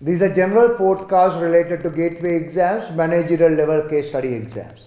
These are general podcasts related to gateway exams, managerial level case study exams.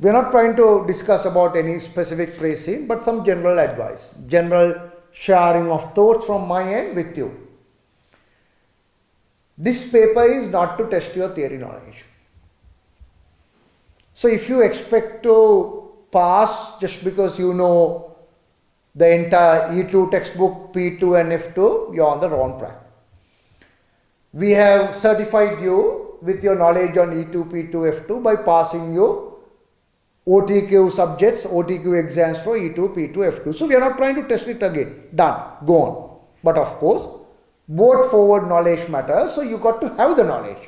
We are not trying to discuss about any specific phrasing, but some general advice, general sharing of thoughts from my end with you. This paper is not to test your theory knowledge. So if you expect to pass just because you know the entire E2 textbook, P2 and F2, you are on the wrong track. We have certified you with your knowledge on E2, P2, F2 by passing you OTQ subjects, OTQ exams for E2, P2, F2. So we are not trying to test it again. Done. Go on. But of course, both forward knowledge matters. So you got to have the knowledge.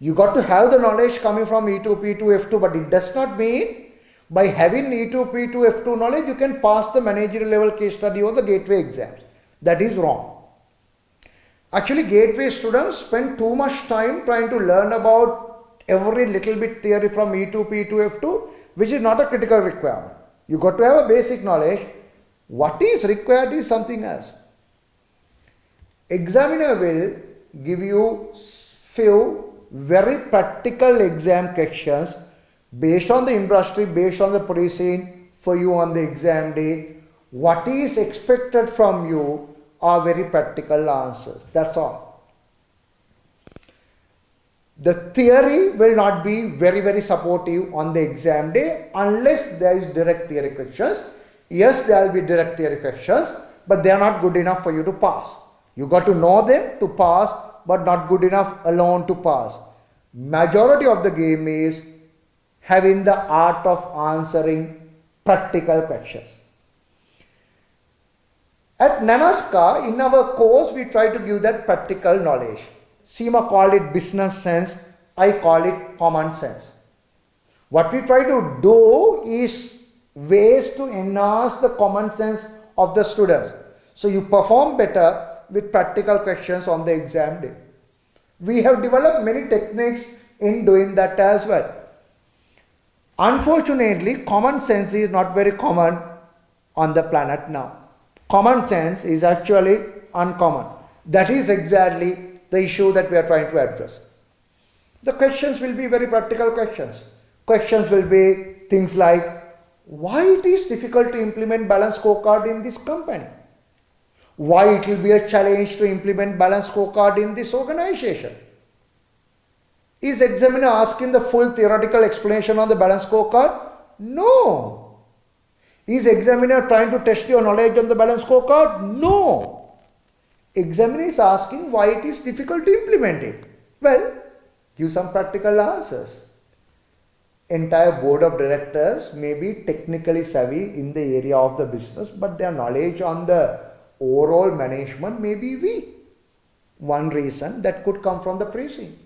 You got to have the knowledge coming from E2, P2, F2. But it does not mean by having E2, P2, F2 knowledge, you can pass the managerial level case study or the gateway exams. That is wrong. Actually, gateway students spend too much time trying to learn about every little bit theory from E2, P2, F2, which is not a critical requirement. You got to have a basic knowledge. What is required is something else. Examiner will give you few very practical exam questions based on the industry, based on the pricing for you on the exam day. What is expected from you are very practical answers. That's all. The theory will not be very supportive on the exam day unless there is direct theory questions. Yes, there will be direct theory questions, but they are not good enough for you to pass. You got to know them to pass, but not good enough alone to pass. Majority of the game is having the art of answering practical questions. At Nanaska, in our course, we try to give that practical knowledge. Seema called it business sense, I call it common sense. What we try to do is ways to enhance the common sense of the students. So you perform better with practical questions on the exam day. We have developed many techniques in doing that as well. Unfortunately, common sense is not very common on the planet now. Common sense is actually uncommon. That is exactly the issue that we are trying to address. The questions will be very practical questions. Questions will be things like, why it is difficult to implement balance scorecard in this company? Why it will be a challenge to implement balance scorecard in this organization? Is examiner asking the full theoretical explanation on the balance scorecard? No. Is examiner trying to test your knowledge on the balance scorecard? No. Examiner is asking why it is difficult to implement it. Well, give some practical answers. Entire board of directors may be technically savvy in the area of the business, but their knowledge on the overall management may be weak. One reason that could come from the pricing.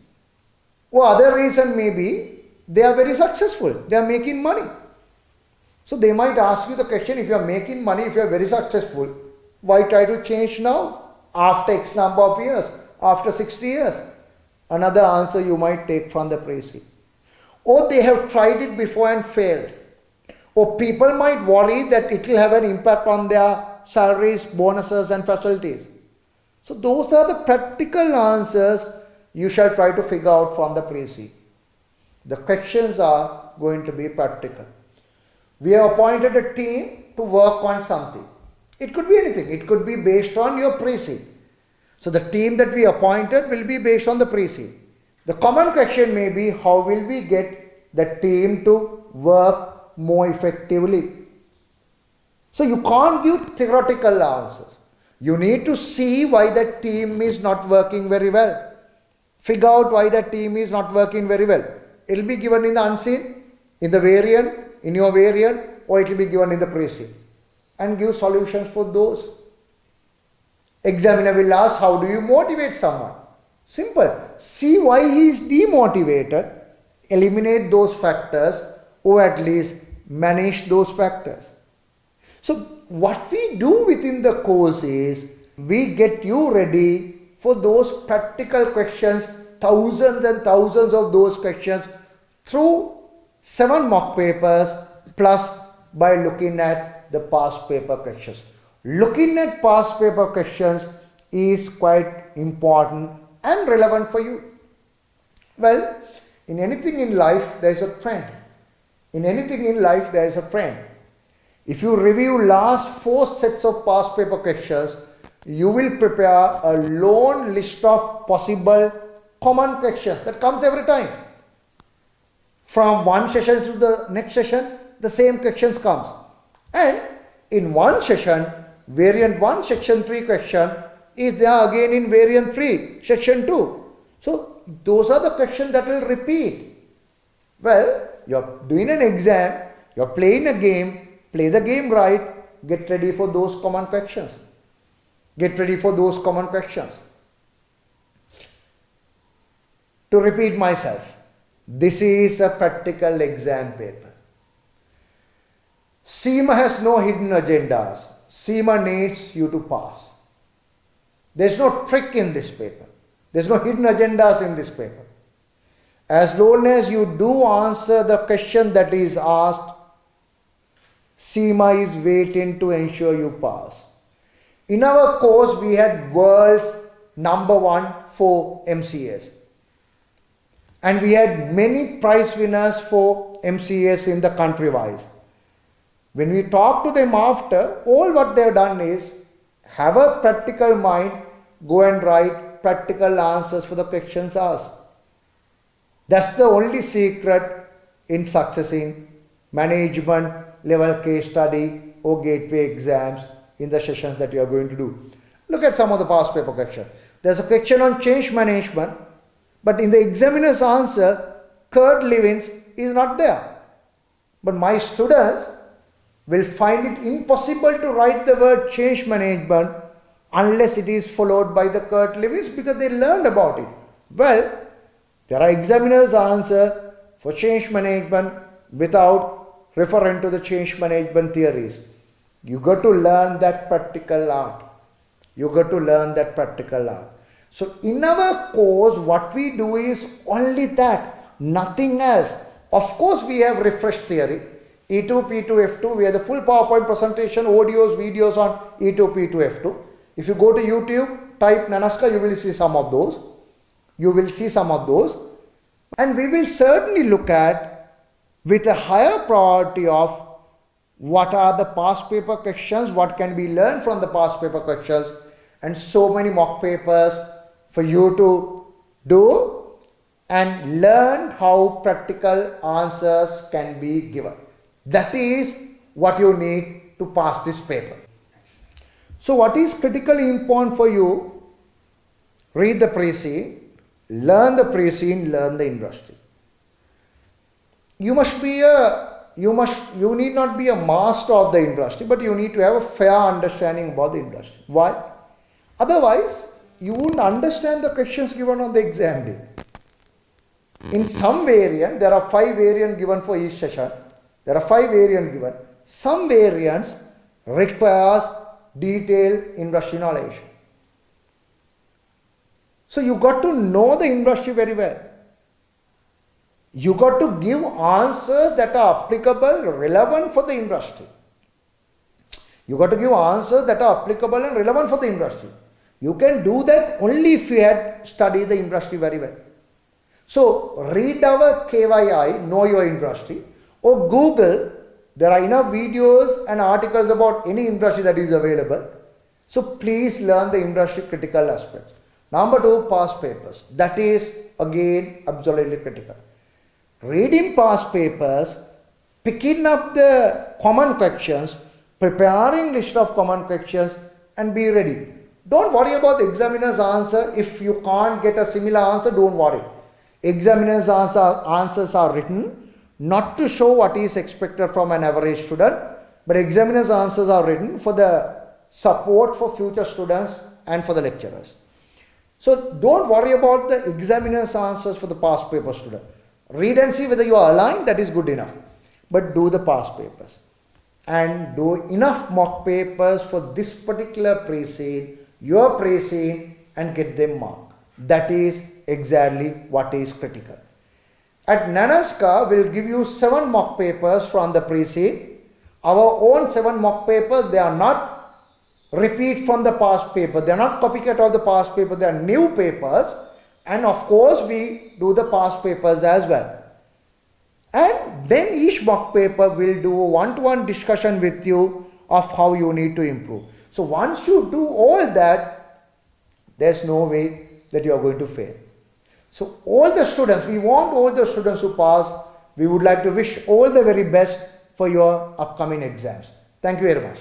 Or other reason may be they are very successful. They are making money. So they might ask you the question, if you are making money, if you are very successful, why try to change now? After X number of years, after 60 years. Another answer you might take from the pricing. Or they have tried it before and failed. Or people might worry that it will have an impact on their salaries, bonuses and facilities. So those are the practical answers you shall try to figure out from the pricing. The questions are going to be practical. We have appointed a team to work on something. It could be anything. It could be based on your pricing. So the team that we appointed will be based on the pricing. The common question may be, how will we get the team to work more effectively? So you can't give theoretical answers. You need to see why that team is not working very well. Figure out why that team is not working very well. It will be given in the unseen, in the variant, in your variant, or it will be given in the pricing. And give solutions for those. Examiner will ask, how do you motivate someone? Simple. See why he is demotivated, eliminate those factors, or at least manage those factors. So what we do within the course is, we get you ready for those practical questions, thousands and thousands of those questions through 7 mock papers plus by looking at the past paper questions. Looking at past paper questions is quite important and relevant for you? Well, in anything in life there is a trend. In anything in life there is a trend. If you review last 4 sets of past paper questions, you will prepare a long list of possible common questions that comes every time. From one session to the next session, the same questions comes. And in one session, variant 1 section 3 question is there again in variant 3 section 2. So those are the questions that will repeat. Well, you're doing an exam, you're playing a game, play the game right, get ready for those common questions. Get ready for those common questions. To repeat myself, this is a practical exam paper. SEMA has no hidden agendas. SEMA needs you to pass. There's no trick in this paper. There's no hidden agendas in this paper. As long as you do answer the question that is asked, SEMA is waiting to ensure you pass. In our course, we had world's #1 for MCS. And we had many prize winners for MCS in the country-wise. When we talk to them after, all what they have done is have a practical mind, go and write practical answers for the questions asked. That's the only secret in successing management level case study or gateway exams in the sessions that you are going to do. Look at some of the past paper questions. There's a question on change management, but in the examiner's answer, Kurt Lewins is not there. But my students will find it impossible to write the word change management unless it is followed by the Kurt Lewins because they learned about it. Well, there are examiners' answer for change management without referring to the change management theories. You got to learn that practical art. You got to learn that practical art. So in our course, what we do is only that, nothing else. Of course, we have refresh theory, E2, P2, F2. We have the full PowerPoint presentation, audios, videos on E2, P2, F2. If you go to YouTube, type Nanaska, you will see some of those. You will see some of those. And we will certainly look at, with a higher priority of what are the past paper questions, what can be learned from the past paper questions, and so many mock papers for you to do and learn how practical answers can be given. That is what you need to pass this paper. So what is critically important for you? Read the pre-scene, learn the pre-scene, learn the industry. You need not be a master of the industry, but you need to have a fair understanding about the industry. Why? Otherwise, you wouldn't understand the questions given on the exam day. In some variant, there are 5 variants given for each session. There are 5 variants given. Some variants requires detailed industry knowledge. So you got to know the industry very well. You got to give answers that are applicable, relevant for the industry. You got to give answers that are applicable and relevant for the industry. You can do that only if you had studied the industry very well. So read our KYI, Know Your Industry, or Google. There are enough videos and articles about any industry that is available. So please learn the industry critical aspects. Number 2, past papers. That is again absolutely critical. Reading past papers, picking up the common questions, preparing list of common questions, and be ready. Don't worry about the examiner's answer. If you can't get a similar answer, don't worry. Examiner's answers are written not to show what is expected from an average student, but examiner's answers are written for the support for future students and for the lecturers. So don't worry about the examiner's answers for the past paper student. Read and see whether you are aligned, that is good enough. But do the past papers. And do enough mock papers for this particular pre-scene, your pre-scene, and get them marked. That is exactly what is critical. At Nanaska, we'll give you 7 mock papers from the pre-scene. Our own 7 mock papers, they are not repeat from the past paper. They are not copycat of the past paper, they are new papers. And of course, we do the past papers as well. And then each mock paper will do a one-to-one discussion with you of how you need to improve. So once you do all that, there's no way that you are going to fail. So all the students, we want all the students to pass. We would like to wish all the very best for your upcoming exams. Thank you very much.